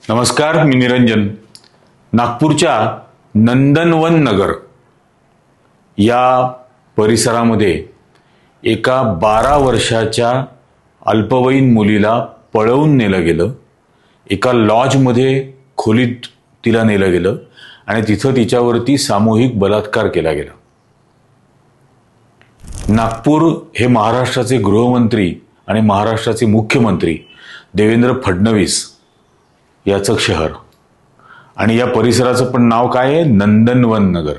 नमस्कार, मी निरंजन. नागपूरच्या नंदनवन नगर या परिसरामध्ये एका 12 वर्षाच्या अल्पवयीन मुलीला पळवून नेलं गेलं. एका लॉजमध्ये खोलीत तिला नेलं गेलं आणि तिथं तिच्यावरती सामूहिक बलात्कार केला गेला. नागपूर हे महाराष्ट्राचे गृहमंत्री आणि महाराष्ट्राचे मुख्यमंत्री देवेंद्र फडणवीस याचं शहर आणि या परिसराचं पण नाव काय आहे? नंदनवन नगर.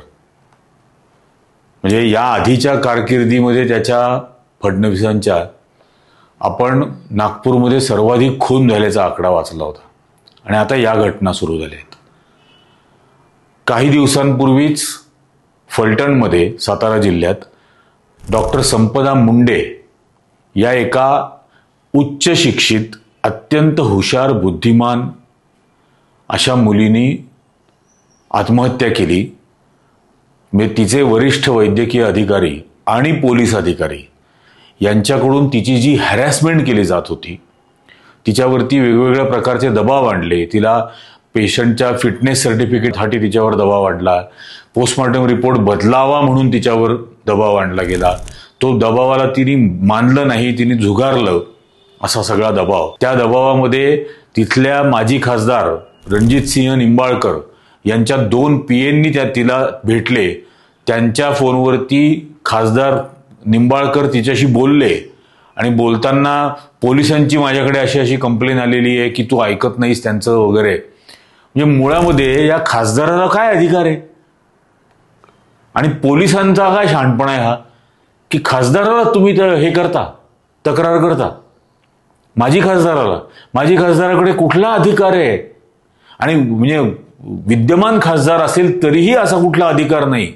म्हणजे या आधीच्या कारकिर्दीमध्ये त्याच्या फडणवीसांच्या आपण नागपूरमध्ये सर्वाधिक खून झाल्याचा आकडा वाचला होता आणि आता या घटना सुरू झाल्या आहेत. काही दिवसांपूर्वीच फलटणमध्ये सातारा जिल्ह्यात डॉक्टर संपदा मुंडे या एका उच्च शिक्षित अत्यंत हुशार बुद्धिमान अशा मुलीने आत्महत्या केली. म्हणजे तिचे वरिष्ठ वैद्यकीय अधिकारी आणि पोलीस अधिकारी यांच्याकडून तिची जी हॅरॅसमेंट केली जात होती, तिच्यावरती वेगवेगळ्या प्रकारचे दबाव आणले. तिला पेशंटच्या फिटनेस सर्टिफिकेटसाठी तिच्यावर दबाव आणला. पोस्टमॉर्टम रिपोर्ट बदलावा म्हणून तिच्यावर दबाव आणला गेला. तो दबावाला तिने मानलं नाही, तिने झुगारलं, असा सगळा दबाव. त्या दबावामध्ये तिथल्या माजी खासदार रणजितसिंह निंबाळकर यांच्या 2 पीएंनी तिला भेटले. त्यांच्या फोनवरती खासदार निंबाळकर तिच्याशी बोलले आणि बोलताना पोलिसांची माझ्याकडे अशी अशी कंप्लेन आलेली आहे की तू ऐकत नाहीस त्यांचं वगैरे. म्हणजे मुळामध्ये या खासदाराला काय अधिकार आहे आणि पोलिसांचा काय शहाणपणा आहे हा की खासदाराला तुम्ही हे करता, तक्रार करता. माजी खासदाराकडे कुठला अधिकार आहे? आणि म्हणजे विद्यमान खासदार असेल तरीही असा कुठला अधिकार नाही.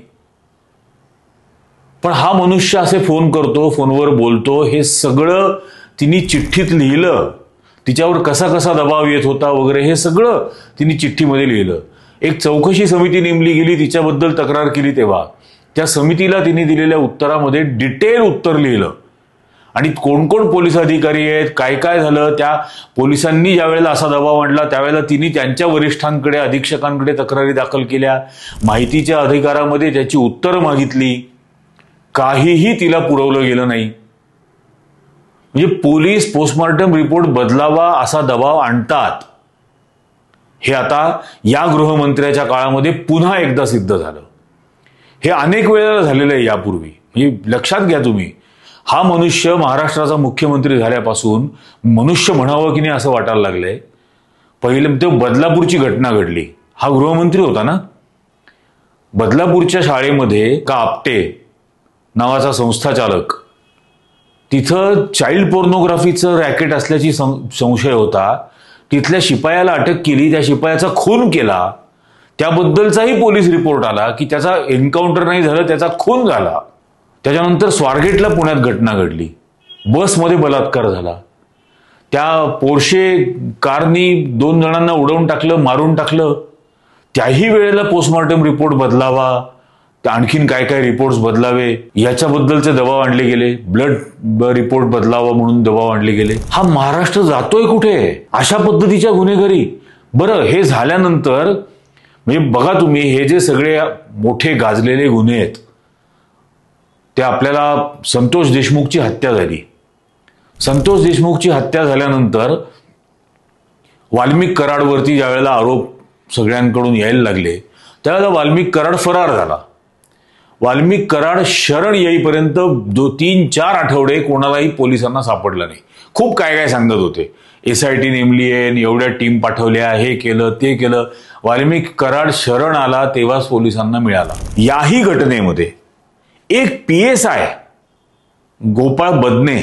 पण हा मनुष्य असे फोन करतो, फोनवर बोलतो. हे सगळं तिने चिठ्ठीत लिहिलं. तिच्यावर कसा कसा दबाव येत होता वगैरे हे सगळं तिने चिठ्ठीमध्ये लिहिलं. एक चौकशी समिती नेमली गेली, तिच्याबद्दल तक्रार केली तेव्हा त्या समितीला तिने दिलेल्या उत्तरामध्ये डिटेल उत्तर लिहिलं आणि कोण कोण पोलीस अधिकारी आहेत, काय काय झालं. त्या पोलिसांनी ज्या वेळेला असा दबाव आणला त्यावेळेला तिने त्यांच्या वरिष्ठांकडे, अधीक्षकांकडे तक्रारी दाखल केल्या. माहितीच्या अधिकारामध्ये त्याची उत्तरं मागितली. काहीही तिला पुरवलं गेलं नाही. म्हणजे पोलीस पोस्टमॉर्टम रिपोर्ट बदलावा असा दबाव आणतात. हे आता या गृहमंत्र्याच्या काळामध्ये पुन्हा एकदा सिद्ध झालं. हे अनेक वेळेला झालेलं आहे यापूर्वी. म्हणजे लक्षात घ्या तुम्ही, हा मनुष्य महाराष्ट्राचा मुख्यमंत्री झाल्यापासून मनुष्य म्हणावं की नाही असं वाटायला लागलंय. पहिलं ते बदलापूरची घटना घडली. हा गृहमंत्री होता ना. बदलापूरच्या शाळेमध्ये का आपटे नावाचा संस्थाचालक, तिथं चाइल्ड पोर्नोग्राफीचं रॅकेट असल्याची संशय होता. तिथल्या शिपायाला अटक केली, त्या शिपायाचा खून केला. त्याबद्दलचाही पोलीस रिपोर्ट आला की त्याचा एन्काउंटर नाही झालं, त्याचा खून झाला. त्याच्यानंतर स्वारगेटला पुण्यात घटना घडली, बसमध्ये बलात्कार झाला. त्या पोर्शे कारनी 2 जणांना उडवून टाकलं, मारून टाकलं. त्याही वेळेला पोस्टमॉर्टम रिपोर्ट बदलावा, आणखीन काय काय रिपोर्ट्स बदलावे याच्याबद्दलचे दबाव आणले गेले. ब्लड रिपोर्ट बदलावा म्हणून दबाव आणले गेले. हा महाराष्ट्र जातोय कुठे अशा पद्धतीच्या गुन्हेगारी? बरं, हे झाल्यानंतर म्हणजे बघा तुम्ही, हे जे सगळे मोठे गाजलेले गुन्हे आहेत ते आपल्याला संतोष देशमुखची हत्या झाली. संतोष देशमुखची हत्या झाल्यानंतर वाल्मिक कराडवरती ज्या वेळेला आरोप सगळ्यांकडून यायला लागले त्यावेळेला वाल्मिक कराड फरार झाला. वाल्मिक कराड शरण येईपर्यंत 3-4 आठवडे कोणालाही पोलिसांना सापडलं नाही. खूप काय काय सांगत होते, SIT नेमली आहे, एवढ्या टीम पाठवल्या, हे केलं ते केलं. वाल्मिक कराड शरण आला तेव्हाच पोलिसांना मिळाला. याही घटनेमध्ये एक PSI गोपाळ बदने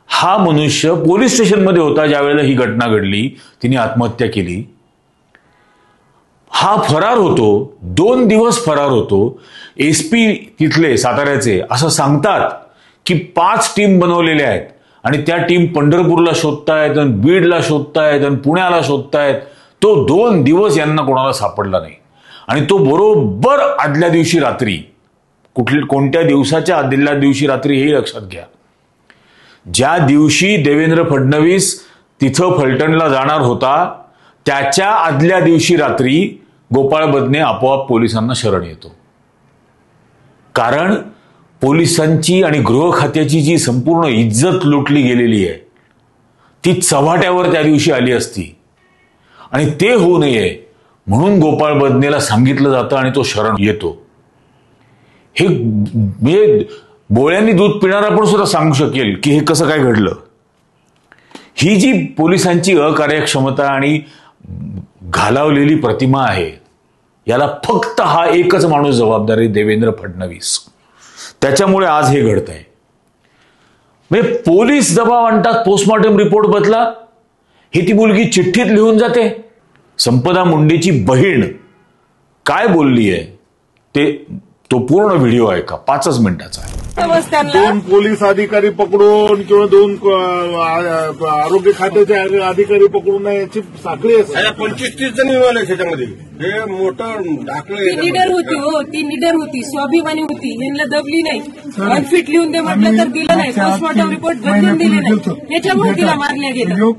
हा मनुष्य पोलीस स्टेशनमध्ये होता ज्या वेळेला ही घटना घडली. तिने आत्महत्या केली. हा फरार होतो, 2 दिवस फरार होतो. SP तिथले साताऱ्याचे असं सांगतात की 5 टीम बनवलेल्या आहेत आणि त्या टीम पंढरपूरला शोधतायत, बीडला शोधतायत, पुण्याला शोधतायत. तो 2 दिवस यांना कोणाला सापडला नाही आणि तो बरोबर आदल्या दिवशी रात्री, कोणत्या दिवसाच्या आदल्या दिवशी रात्री हे लक्षात घ्या, ज्या दिवशी देवेंद्र फडणवीस तिथं फलटणला जाणार होता त्याच्या आदल्या दिवशी रात्री गोपाळ बदने आपोआप पोलिसांना शरण येतो. कारण पोलिसांची आणि गृह खात्याची जी संपूर्ण इज्जत लुटली गेलेली आहे ती चव्हाट्यावर त्या दिवशी आली असती आणि ते होऊ नये म्हणून गोपाळ बदनेला सांगितलं जातं आणि तो शरण येतो. हे म्हणजे बोळ्यांनी दूध पिणारा पण सुद्धा सांगू शकेल की हे कसं काय घडलं. ही जी पोलिसांची अकार्यक्षमता आणि घालावलेली प्रतिमा आहे याला फक्त हा एकच माणूस जबाबदार आहे, देवेंद्र फडणवीस. त्याच्यामुळे आज हे घडत आहे. म्हणजे पोलीस दबाव आणतात, पोस्टमॉर्टम रिपोर्ट बदला, हे ती मुलगी चिठ्ठीत लिहून जाते. संपदा मुंडेची बहीण काय बोलली आहे तो पूर्ण व्हिडिओ ऐका, 5 मिनिटाचा आहे. 2 पोलीस अधिकारी पकडून किंवा 2 आरोग्य खात्याचे अधिकारी पकडून याची साखळी आहे. 25-30 जण मिळाले त्याच्यामध्ये. हे मोठं दाखलं ती निडर होती हो, ती निडर होती, स्वाभिमानी होती. यांना दबली नाही. अनफिट लिहून दे म्हटलं तर दिलं नाही. पोस्टमॉर्टम रिपोर्ट बदलून दिले नाही. त्याच्यामुळे तिला मारल्या गेलं.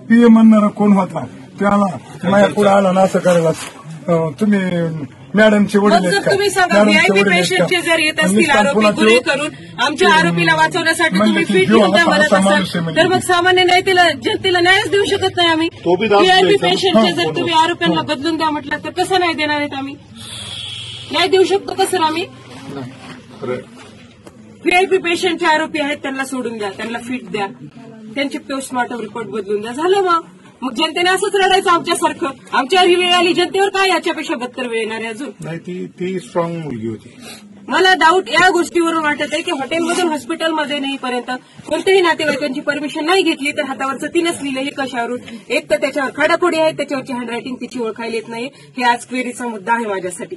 पीएम म्हणणारा कोण होता त्याला माझ्या पुढे आला ना असं करायला. तुम्ही मॅडमचे वडील जर तुम्ही सांगा व्हीआयपी पेशंटचे जर येत असतील आरोपी गुन्हे करून आमच्या आरोपीला वाचवण्यासाठी तुम्ही फीट लिहून द्या म्हणत असाल तर मग सामान्य जनतेला न्यायच देऊ शकत नाही आम्ही. व्हीआयपी पेशंटचे जर तुम्ही आरोपींना बदलून द्या म्हटलं तर कसं नाही देणार आहेत आम्ही? न्याय देऊ शकतो का सर आम्ही? व्हीआयपी पेशंटचे आरोपी आहेत त्यांना सोडून द्या, त्यांना फीट द्या, त्यांचे पोस्टमॉर्टम रिपोर्ट बदलून द्या, झालं मग जनतेने असंच रडायचं आमच्यासारखं. आमच्यावर ही वेळ आली, जनतेवर काय याच्यापेक्षा बदतर वेळ येणार आहे अजून? नाही, ती स्ट्रॉंग मुलगी होती. मला डाऊट या गोष्टीवरून वाटत आहे की हॉटेलमधून हॉस्पिटलमध्ये नेईपर्यंत कोणत्याही नातेवाईकांची परमिशन नाही घेतली तर हातावरचं तिनंच लिहिलं. हे कशावरून? एक तर त्याच्यावर खडाखोडी आहे, त्याच्यावरची हँडरायटिंग तिची ओळखायला येत नाही. हे आज क्वेरीचा मुद्दा आहे माझ्यासाठी.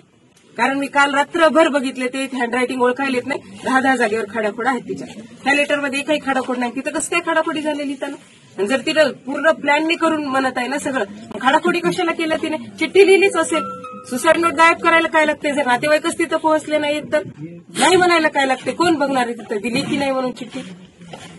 कारण मी काल रात्रभर बघितले ते हँडरायटिंग ओळखायला येत नाही. 10 जागेवर खडाखोड आहेत तिच्या. त्या लेटरमध्ये एकही खडाखोड नाही. तिथं कसं काय खडाखोडी झालेली त्यानं? जर तिनं पूर्ण प्लॅननी करून म्हणत आहे ना सगळं, खडाखोडी कशाला केलं तिने? चिठ्ठी लिहिलीच असेल. सुसाईड नोट गायब करायला काय लागते? जर नातेवाईकच तिथं पोहोचले नाहीत तर नाही म्हणायला काय लागते? कोण बघणार आहे तिथं दिली की नाही म्हणून चिठ्ठी?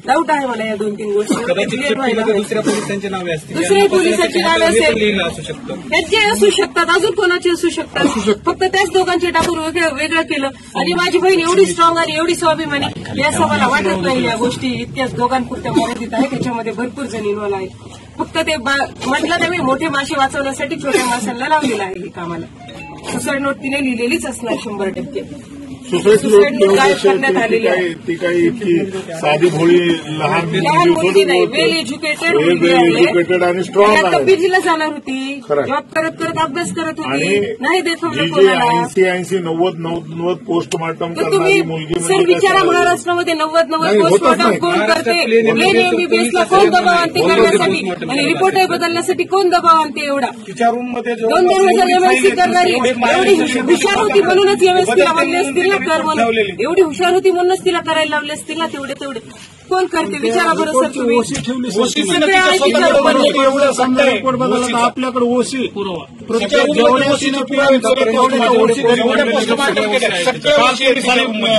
डाऊट आहे मला या 2-3 गोष्टी. दुसऱ्या पोलिसांची नावे असतील, दुसऱ्या पोलिसांची नावे असेल, त्यांचे असू शकतात, अजून कोणाचे असू शकतात. फक्त त्याच दोघांचे टाकून वेगळं केलं. आणि माझी बहीण एवढी स्ट्रॉंग आणि एवढी स्वाभिमानी हे असं मला वाटत नाही. या गोष्टी इतक्याच दोघांपुरत्या मर्यादित आहे, त्याच्यामध्ये भरपूर जण इन्व्हॉल्व आहेत. फक्त ते म्हटलं तर मी मोठे मासे वाचवण्यासाठी छोट्या माशांना लावलेलं आहे हे कामाला. सुसाईड नोट तिने लिहिलेलीच असणार 100%. सुसाईड नोट ती काही इतकी साधी भोळी लहान मुलगी नाही, वेल एज्युकेटेड आणि स्ट्रॉंग आहे. पीजीला जाणार होती, जॉब करत करत अभ्यास करत होती, नाही देत होतं कोणाला. 80-90 पोस्टमॉर्टम करणारी मुलगी सर विचारा महाराष्ट्रामध्ये 90 पोस्टमॉर्टम कोण करते? एमबीबीएसला कोण दबाव आणते करण्यासाठी आणि रिपोर्ट बदलण्यासाठी कोण दबाव आणते? एवढा 2,000 एमएससी करणारी एवढी हुशार होती म्हणूनच एमएससीला म्हणले असतील ना कर म्हणून. एवढी हुशार होती म्हणूनच तिला करायला लावले असतील ना तेवढे. कोण करते विचारा बरं सर तुम्ही. आपल्याकडे ओसी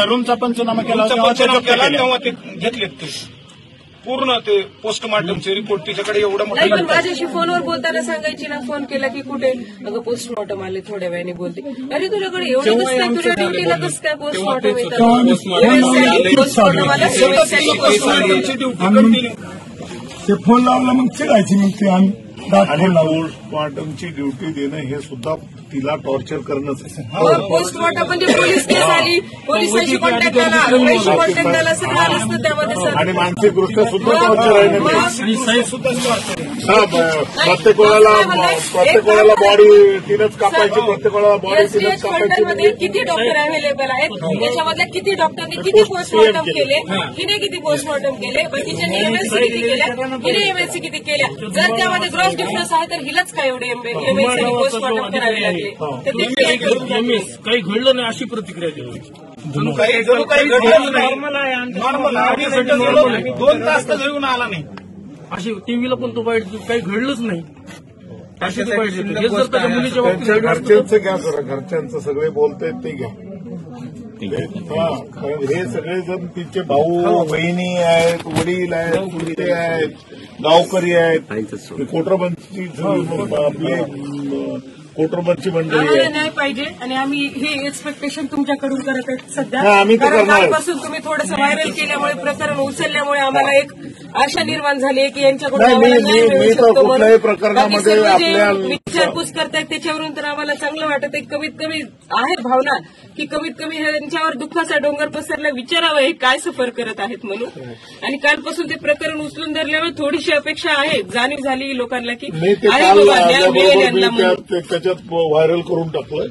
रूमचा पंचनामा केला तेव्हा ते घेतले पूर्ण ते पोस्टमॉर्टमचे रिपोर्ट तिच्याकडे एवढं नाही. पण माझ्याशी फोनवर बोलताना सांगायची ना, फोन केला की कुठे अगं पोस्टमॉर्टम आले थोड्या वेळाने बोलते. अरे तुझ्याकडे एवढं कसं काय? तुझ्या ड्युटीला कसं काय पोस्टमॉर्टम येतात? ते फोन लावला मग चिडायची मग ते आम्ही पोस्टमॉर्टमची ड्युटी देणं हे सुद्धा तिला टॉर्चर करणंच आहे. पोस्टमॉर्टम म्हणजे पोलीस केस आली, पोलिसांशी कॉन्टॅक्ट आला, रुग्णांशी कॉन्टॅक्ट आला, सगळं आलं असतं त्यामध्ये सर. आणि मानसिकदृष्ट्या सुद्धा टॉर्चर आहे प्रत्येक वेळेला बॉडी तिनंच कापायची, प्रत्येक वेळेला बॉडी तिनंच कापायची. किती डॉक्टर अवेलेबल आहेत त्याच्यामधल्या किती डॉक्टरने किती पोस्टमॉर्टम केले, हिने किती पोस्टमॉर्टम केले, बाकीच्या एमएससी किती केल्या, हिने एमएससी किती केल्या. जर त्यामध्ये ग्रॉस डिफरन्स आहे तर हिलाच काय एवढे एमएससी पोस्टमॉर्टम करावे लागले? काही घडलं नाही अशी प्रतिक्रिया दिली. नॉर्मल 2 तास तर घेऊन आला नाही अशी टीव्हीला पण तो वाईट काही घडलंच नाही अशी वाईट देतो. हे जर त्याच्या मुलीच्या बाबतीत घरच्यांचं घ्या जरा, घरच्यांचं सगळे बोलतायत ते घ्या. कारण हे सगळे जण तिचे भाऊ बहिणी आहेत, वडील आहेत, चुलते आहेत, गावकरी आहेत, कोटरबंदची आपले कोटरबंदची मंडळी आम्हाला आहे. न्याय पाहिजे आणि आम्ही हे एक्सपेक्टेशन तुमच्याकडून करत आहेत सध्या. हा, आम्ही तर कारण करणार. कालपासून तुम्ही थोडंसं व्हायरल केल्यामुळे, प्रकरण उचलल्यामुळे आम्हाला एक आशा निर्माण झाली आहे की यांच्याकडून नाही, आम्हाला न्याय मी मिळू तर शकतो कुठल्याही म्हणून. प्रकरणामध्ये बाकी सर्व जे आपल्या विचारपूस करतायत त्याच्यावरून तर आम्हाला चांगलं वाटत आहे. कमीत कमी आहे भावना की कमीत कमी यांच्यावर दुःखाचा डोंगर पसरला, विचारावं हे काय सफर करत आहेत म्हणून. आणि कालपासून ते प्रकरण उचलून धरल्यामुळे थोडीशी अपेक्षा आहे, जाणीव झाली लोकांना की मी ते आहे काल बाबा न्याय मिळेल आल्याबरोबर यांना मी म्हणून. त्याच्यात व्हायरल करून टाकलंय.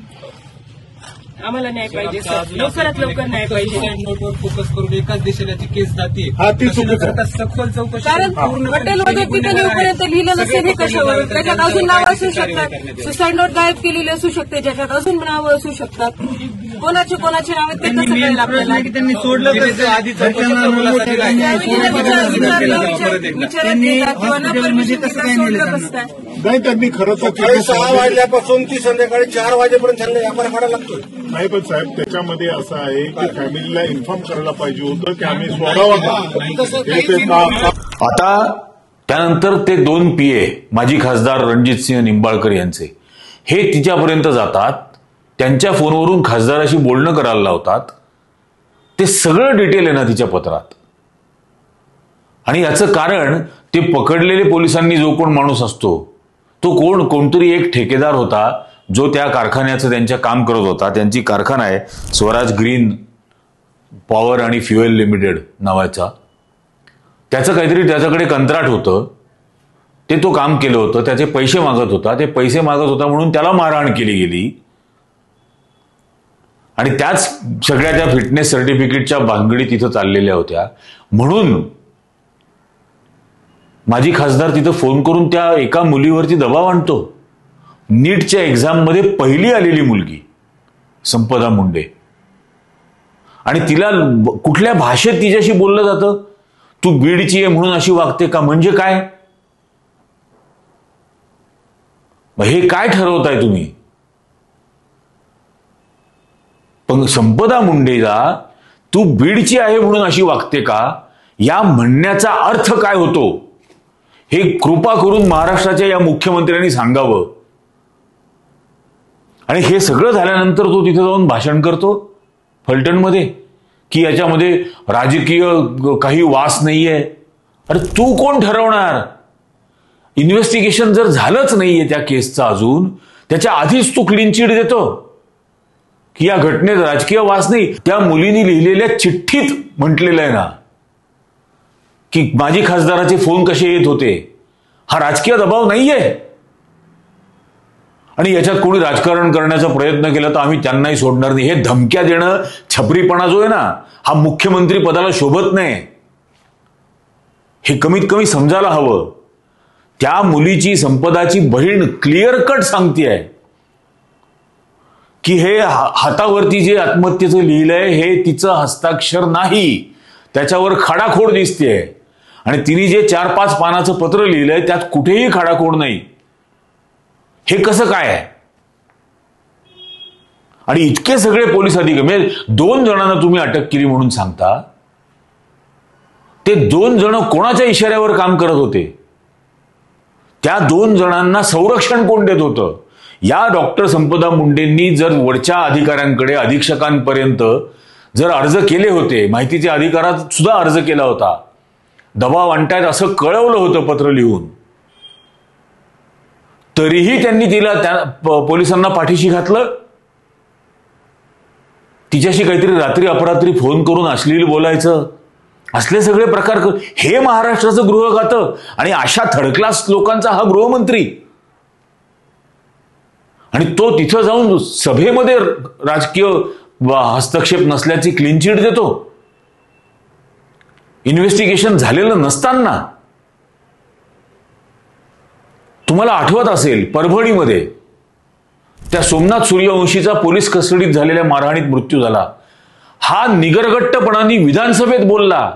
आम्हाला न्याय पाहिजे सर, लवकरात लवकर न्याय पाहिजे. नोटवर फोकस करून एकाच देशाला ती केस जाते. हा, ती चुकीचं आहे. सखोल चौकशी कारण हॉटेलमध्ये तिथे नेऊपर्यंत लिहिलं नसेल हे कशावर, त्याच्यात अजून नावं असू शकतात, सुसाईड नोट गायब केलेली असू शकते, ज्याच्यात अजून नावं असू शकतात. कोणाचे नाव ते कसं कळेल आपल्याला? त्यांनी सोडलं आधी विचारात येतात किंवा न परमिशन देतात, सोडलं कसं काय? नाही, त्यांनी खरं तर सकाळी 6 वाजल्यापासून ती संध्याकाळी 4 वाजेपर्यंत त्यांना व्यापार काढायला लागतोय. नाही, पण साहेब त्याच्यामध्ये असं आहे की फॅमिलीला इन्फॉर्म करायला पाहिजे होतं की आम्ही सोडावं का. आता त्यानंतर ते 2 PA माजी खासदार रणजितसिंह निंबाळकर यांचे हे तिच्यापर्यंत जातात, त्यांच्या फोनवरून खासदाराशी बोलणं करायला लावतात. ते सगळं डिटेल आहे ना तिच्या पत्रात. आणि याचं कारण ते पकडलेले पोलिसांनी जो कोण माणूस असतो तो कोणतरी एक ठेकेदार होता जो त्या कारखान्याचं त्यांच्या काम करत होता. त्यांची कारखाना आहे स्वराज ग्रीन पॉवर आणि फ्युएल लिमिटेड नावाचा. त्याचं काहीतरी त्याच्याकडे कंत्राट होतं, ते तो काम केलं होतं, त्याचे पैसे मागत होता. ते पैसे मागत होता म्हणून त्याला मारहाण केली गेली. आणि त्याच सगळ्या त्या फिटनेस सर्टिफिकेटच्या भानगडी तिथं चाललेल्या होत्या. म्हणून माजी खासदार तिथं फोन करून त्या एका मुलीवरती दबाव आणतो. नीटच्या एक्झाममध्ये पहिली आलेली मुलगी संपदा मुंडे, आणि तिला कुठल्या भाषेत तिच्याशी बोललं जातं, तू बीडची आहे म्हणून अशी वागते का? म्हणजे काय? हे काय ठरवताय तुम्ही? पण संपदा मुंडेला तू बीडची आहे म्हणून अशी वागते का, या म्हणण्याचा अर्थ काय होतो हे कृपा करून महाराष्ट्राच्या या मुख्यमंत्र्यांनी सांगावं. आणि हे सगळं झाल्यानंतर तो तिथे जाऊन भाषण करतो फलटणमध्ये की याच्यामध्ये राजकीय काही वास नाहीये. अरे तू कोण ठरवणार? इन्व्हेस्टिगेशन जर झालंच नाहीये त्या केसचं अजून, त्याच्या आधीच तू क्लीन चिट देतो की या घटनेत राजकीय वास नाही. त्या मुलीने लिहिलेल्या चिठ्ठीत म्हटलेलं आहे ना की माजी खासदाराचे फोन कसे येत होते. हा राजकीय दबाव नाहीये. आणि याच्यात कोणी राजकारण करण्याचा प्रयत्न केला तर आम्ही त्यांनाही सोडणार नाही. हे धमक्या देणं, छपरीपणा जो आहे ना, हा मुख्यमंत्री पदाला शोभत नाही. हे कमीत कमी समजायला हवं. त्या मुलीची, संपदाची बहीण क्लिअर कट सांगतेय की हे हातावरती जे आत्महत्येचं लिहिलंय हे तिचं हस्ताक्षर नाही, त्याच्यावर खाडाखोड दिसतेय. आणि तिने जे 4-5 पानाचं पत्र लिहिलंय त्यात कुठेही खाडाखोड नाही. हे कसं काय आहे? आणि इतके सगळे पोलीस अधिकारी, म्हणजे 2 जणांना तुम्ही अटक केली म्हणून सांगता. ते 2 जण कोणाच्या इशाऱ्यावर काम करत होते? त्या 2 जणांना संरक्षण कोण देत होतं? या डॉक्टर संपदा मुंडेंनी जर वरच्या अधिकाऱ्यांकडे, अधीक्षकांपर्यंत जर अर्ज केले होते, माहितीच्या अधिकारात सुद्धा अर्ज केला होता, दबाव आणतायत असं कळवलं होतं पत्र लिहून, तरीही त्यांनी तिला त्या पोलिसांना पाठीशी घातलं. तिच्याशी काहीतरी रात्री अपरात्री फोन करून अश्लील बोलायचं, असले सगळे प्रकार. हे महाराष्ट्राचं गृह खातं आणि अशा थर्ड क्लास लोकांचा हा गृहमंत्री. आणि तो तिथं जाऊन सभेमध्ये राजकीय हस्तक्षेप नसल्याची क्लीन चिट देतो. इन्व्हेस्टिगेशन झालेलं नसताना. तुम्हाला आठवत असेल परभणीमध्ये त्या सोमनाथ सूर्यवंशीचा पोलीस कस्टडीत झालेल्या मारहाणीत मृत्यू झाला. हा निगरगट्टपणाने विधानसभेत बोलला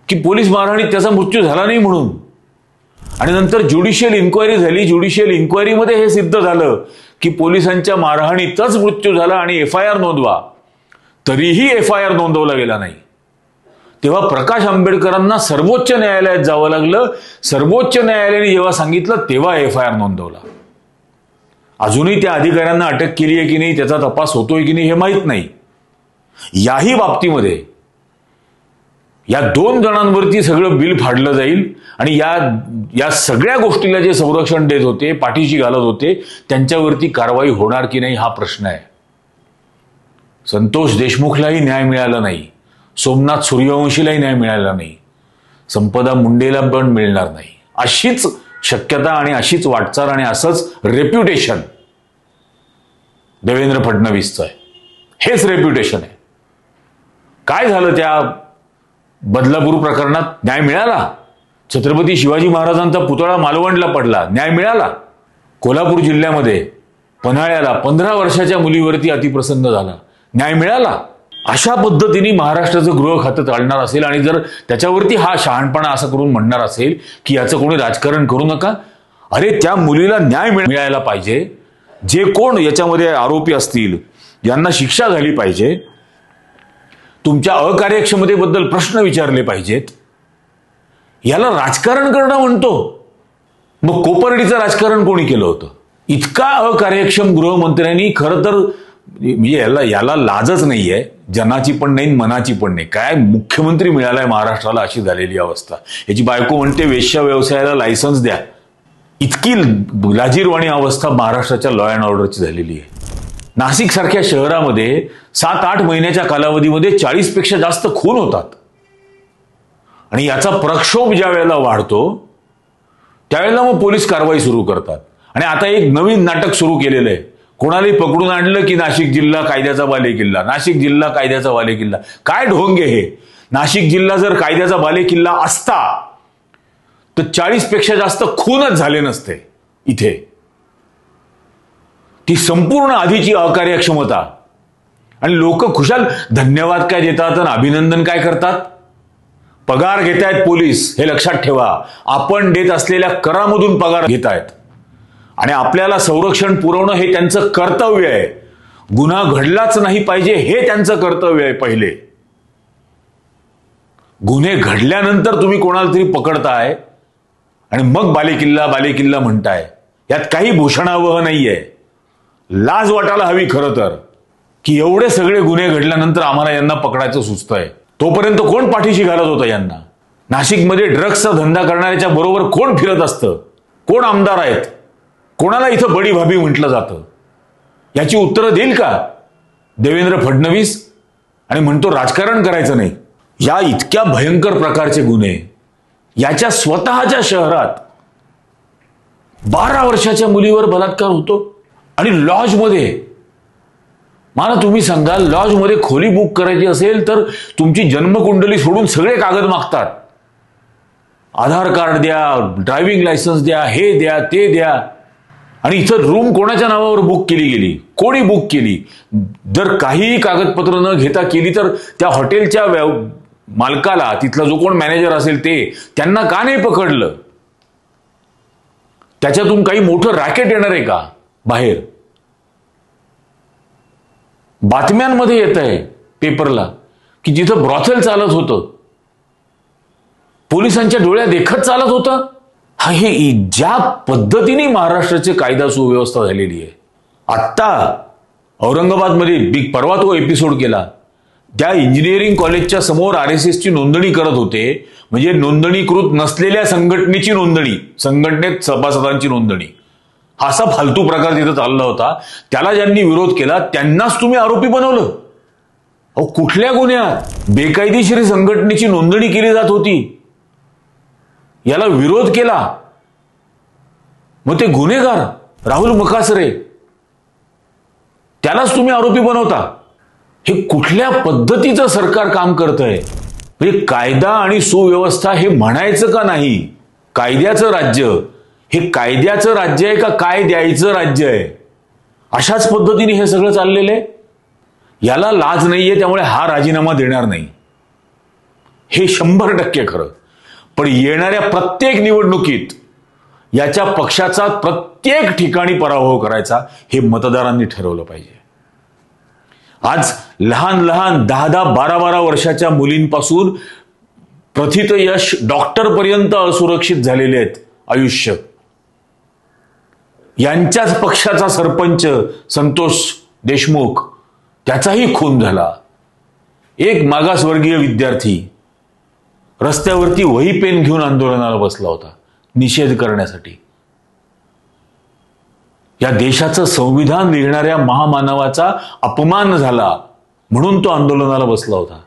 की पोलीस मारहाणीत त्याचा मृत्यू झाला नाही म्हणून. आणि नंतर ज्युडिशियल इन्क्वायरी झाली. ज्युडिशियल इन्क्वायरीमध्ये हे सिद्ध झालं की पोलिसांच्या मारहाणीतच मृत्यू झाला आणि FIR नोंदवा. तरीही FIR नोंदवला गेला नाही. तेव्हा प्रकाश आंबेडकरांना सर्वोच्च न्यायालयात जावं लागलं. सर्वोच्च न्यायालयाने जेव्हा सांगितलं तेव्हा FIR नोंदवला. अजूनही त्या अधिकाऱ्यांना अटक केली आहे की नाही, त्याचा तपास होतोय की नाही हे माहीत नाही. याही बाबतीमध्ये या 2 जणांवरती सगळं बिल फाडलं जाईल आणि या सगळ्या गोष्टीला जे संरक्षण देत होते, पाठीशी घालत होते, त्यांच्यावरती कारवाई होणार की नाही हा प्रश्न आहे. संतोष देशमुखलाही न्याय मिळाला नाही, सोमनाथ सूर्यवंशीलाही न्याय मिळाला नाही, संपदा मुंडेला पण मिळणार नाही. अशीच शक्यता आणि अशीच वाटचाल आणि असंच रेप्युटेशन देवेंद्र फडणवीसचं आहे. हेच रेप्युटेशन आहे. काय झालं त्या बदलापूर प्रकरणात? न्याय मिळाला. छत्रपती शिवाजी महाराजांचा पुतळा मालवणला पडला, न्याय मिळाला. कोल्हापूर जिल्ह्यामध्ये पन्हाळ्याला 15 वर्षाच्या मुलीवरती अतिप्रसंग झाला, न्याय मिळाला. अशा पद्धतीने महाराष्ट्राचं गृह खातं चालणार असेल आणि जर त्याच्यावरती हा शहाणपणा असं करून म्हणणार असेल की याचं कोणी राजकारण करू नका, अरे त्या मुलीला न्याय मिळायला पाहिजे. जे कोण याच्यामध्ये आरोपी असतील यांना शिक्षा झाली पाहिजे. तुमच्या अकार्यक्षमतेबद्दल प्रश्न विचारले पाहिजेत. याला राजकारण करणं म्हणतो. मग कोपर्डीचं राजकारण कोणी केलं होतं? इतका अकार्यक्षम गृहमंत्र्यांनी खरं तर म्हणजे याला लाजच नाहीये, जनाची पण नाही मनाची पण नाही. काय मुख्यमंत्री मिळालाय महाराष्ट्राला अशी झालेली अवस्था. याची बायको म्हणते वेश्या व्यवसायाला लायसन्स द्या. इतकी लाजीरवाणी अवस्था महाराष्ट्राच्या लॉ अँड ऑर्डरची झालेली आहे. नाशिक सारख्या शहरामध्ये 7-8 महिन्याच्या कालावधीमध्ये 40 पेक्षा जास्त खून होतात. आणि याचा प्रक्षोभ ज्या वेळेला वाढतो त्यावेळेला मग पोलीस कारवाई सुरू करतात. आणि आता एक नवीन नाटक सुरू केलेलं आहे. कोणालाही पकडून आणलं की नाशिक जिल्हा कायद्याचा बालेकिल्ला, नाशिक जिल्हा कायद्याचा बालेकिल्ला. काय ढोंग आहे हे? नाशिक जिल्हा जर कायद्याचा बालेकिल्ला असता तर 40 पेक्षा जास्त खूनच झाले नसते इथे. ती संपूर्ण आधीची अकार्यक्षमता. आणि लोक खुशाल धन्यवाद काय देतात आणि अभिनंदन काय करतात? पगार घेतायत पोलीस, हे लक्षात ठेवा. आपण देत असलेल्या करामधून पगार घेतायत आणि आपल्याला संरक्षण पुरवणं हे त्यांचं कर्तव्य आहे. गुन्हा घडलाच नाही पाहिजे हे त्यांचं कर्तव्य आहे पहिले. गुन्हे घडल्यानंतर तुम्ही कोणाला तरी पकडताय आणि मग बालेकिल्ला म्हणताय. यात काही भूषणावह नाहीये. लाज वाटायला हवी खरं तर की एवढे सगळे गुन्हे घडल्यानंतर आम्हाला यांना पकडायचं सुचतंय. तोपर्यंत कोण पाठीशी घालत होतं यांना? नाशिकमध्ये ड्रग्सचा धंदा करणाऱ्याच्या बरोबर कोण फिरत असतं? कोण आमदार आहेत? कोणाला इथं बडी भाभी म्हटलं जातं? याची उत्तरं देईल का देवेंद्र फडणवीस? आणि म्हणतो राजकारण करायचं नाही. या इतक्या भयंकर प्रकारचे गुन्हे याच्या स्वतःच्या शहरात 12 वर्षाच्या मुलीवर बलात्कार होतो आणि लॉजमध्ये. मला तुम्ही सांगा, लॉजमध्ये खोली बुक करायची असेल तर तुमची जन्मकुंडली सोडून सगळे कागद मागतात. आधार कार्ड द्या, ड्रायव्हिंग लायसन्स द्या, हे द्या, ते द्या. आणि इथं रूम कोणाच्या नावावर बुक केली गेली? कोणी बुक केली? जर काहीही कागदपत्र न घेता केली तर त्या हॉटेलच्या मालकाला, तिथला जो कोण मॅनेजर असेल त्यांना का नाही पकडलं? त्याच्यातून काही मोठं रॅकेट येणार आहे का बाहेर? बातम्यांमध्ये येत आहे पेपरला की जिथं ब्रॉथेल चालत होतं, पोलिसांच्या डोळ्या देखत चालत होतं. हे ज्या पद्धतीने महाराष्ट्राची कायदा सुव्यवस्था झालेली आहे. आत्ता औरंगाबादमध्ये परवा तो एपिसोड केला. त्या इंजिनिअरिंग कॉलेजच्या समोर RSSची नोंदणी करत होते. म्हणजे नोंदणीकृत नसलेल्या संघटनेची नोंदणी, संघटनेत सभासदांची नोंदणी. हा असा फालतू प्रकार तिथं चालला होता. त्याला ज्यांनी विरोध केला त्यांनाच तुम्ही आरोपी बनवलं. अहो कुठल्या गुन्ह्यात? बेकायदेशीर संघटनेची नोंदणी केली जात होती, याला विरोध केला. मग ते गुन्हेगार राहुल मकासरे, त्यालाच तुम्ही आरोपी बनवता. हे कुठल्या पद्धतीचं सरकार काम करतंय? म्हणजे कायदा आणि सुव्यवस्था हे म्हणायचं का नाही? कायद्याचं राज्य हे कायद्याचं राज्य आहे का काय द्यायचं राज्य आहे? अशाच पद्धतीने हे सगळं चाललेलं आहे. याला लाज नाहीये, त्यामुळे हा राजीनामा देणार नाही, हे 100% खरं. पण येणाऱ्या प्रत्येक निवडणुकीत याच्या पक्षाचा प्रत्येक ठिकाणी पराभव करायचा हे मतदारांनी ठरवलं पाहिजे. आज लहान लहान 10-10, 12-12 वर्षाच्या मुलींपासून प्रथित यश डॉक्टरपर्यंत असुरक्षित झालेले आहेत आयुष्य. यांच्याच पक्षाचा सरपंच संतोष देशमुख, त्याचाही खून झाला. एक मागासवर्गीय विद्यार्थी रस्त्यावरती वही पेन घेऊन आंदोलनाला बसला होता निषेध करण्यासाठी. या देशाचं संविधान लिहिणाऱ्या महामानवाचा अपमान झाला म्हणून तो आंदोलनाला बसला होता.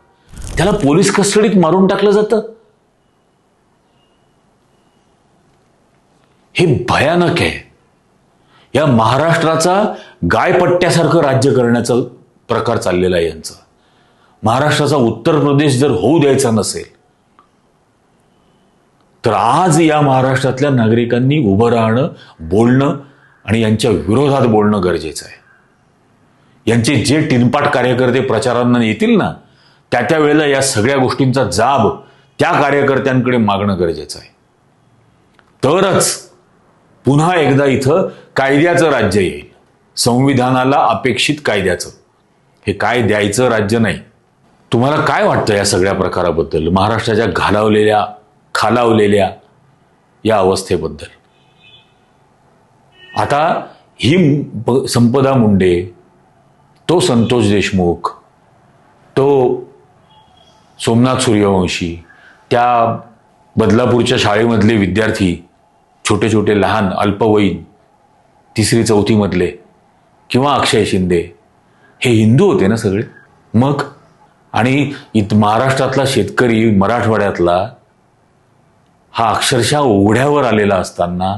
त्याला पोलीस कस्टडीत मारून टाकलं जातं. हे भयानक आहे. या महाराष्ट्राचा गायपट्ट्यासारखं राज्य करण्याचा प्रकार चाललेला आहे यांचा. महाराष्ट्राचा उत्तर प्रदेश जर होऊ द्यायचा नसेल तर आज या महाराष्ट्रातल्या नागरिकांनी उभं राहणं, बोलणं आणि यांच्या विरोधात बोलणं गरजेचं आहे. यांचे जे टिनपाट कार्यकर्ते प्रचारांना येतील ना, त्या वेळेला या सगळ्या गोष्टींचा जाब त्या कार्यकर्त्यांकडे मागणं गरजेचं आहे. तरच पुन्हा एकदा इथं कायद्याचं राज्य येईल. संविधानाला अपेक्षित कायद्याचं. हे काय द्यायचं राज्य नाही. तुम्हाला काय वाटतं या सगळ्या प्रकाराबद्दल, महाराष्ट्राच्या खालावलेल्या या अवस्थेबद्दल? आता ही संपदा मुंडे, तो संतोष देशमुख, तो सोमनाथ सूर्यवंशी, त्या बदलापूरच्या शाळेमधले विद्यार्थी, छोटे छोटे लहान अल्पवयीन 3री-4थी मधले, किंवा अक्षय शिंदे, हे हिंदू होते ना सगळे. मग आणि महाराष्ट्रातला शेतकरी, मराठवाड्यातला, हा अक्षरशः ओढ्यावर आलेला असताना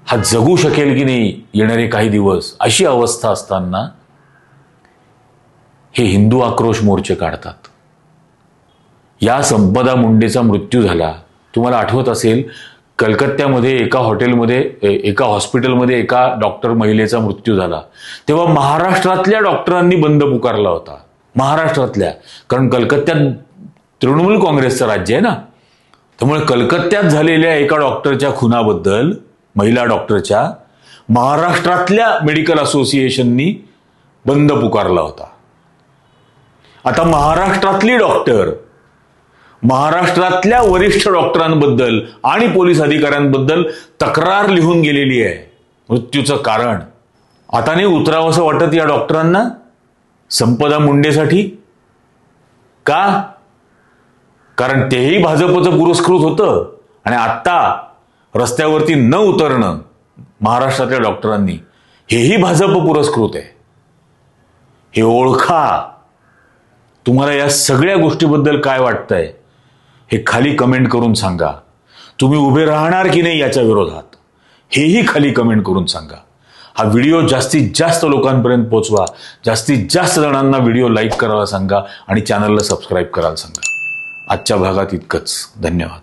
हा जगू शकेल की नाही येणारे काही दिवस, अशी अवस्था असताना हे हिंदू आक्रोश मोर्चे काढतात. या संपदा मुंडेचा मृत्यू झाला, तुम्हाला आठवत असेल, कलकत्त्यामध्ये एका हॉस्पिटलमध्ये एका डॉक्टर महिलेचा मृत्यू झाला. तेव्हा महाराष्ट्रातल्या डॉक्टरांनी बंद पुकारला होता. महाराष्ट्रातल्या, कारण कलकत्त्यात तृणमूल काँग्रेसचं राज्य आहे ना, त्यामुळे कलकत्त्यात झालेल्या एका डॉक्टरच्या खुनाबद्दल, महिला डॉक्टरच्या, महाराष्ट्रातल्या मेडिकल असोसिएशननी बंद पुकारला होता. आता महाराष्ट्रातली डॉक्टर महाराष्ट्रातल्या वरिष्ठ डॉक्टरांबद्दल आणि पोलीस अधिकाऱ्यांबद्दल तक्रार लिहून गेलेली आहे. मृत्यूचं कारण आता नाही उतरावं असं वाटत या डॉक्टरांना संपदा मुंडेसाठी. का? कारण तेही भाजपचं पुरस्कृत होतं आणि आत्ता रस्त्यावरती न उतरणं महाराष्ट्रातल्या डॉक्टरांनी, हेही भाजप पुरस्कृत आहे. हे ओळखा. तुम्हाला या सगळ्या गोष्टीबद्दल काय वाटतंय हे खाली कमेंट करून सांगा. तुम्ही उभे राहणार की नाही याच्या विरोधात, हेही खाली कमेंट करून सांगा. हा व्हिडिओ जास्तीत जास्त लोकांपर्यंत पोहोचवा. जास्तीत जास्त जणांना व्हिडिओ लाईक करायला सांगा आणि चॅनलला सबस्क्राईब करायला सांगा. आजच्या भागात इतकंच. धन्यवाद.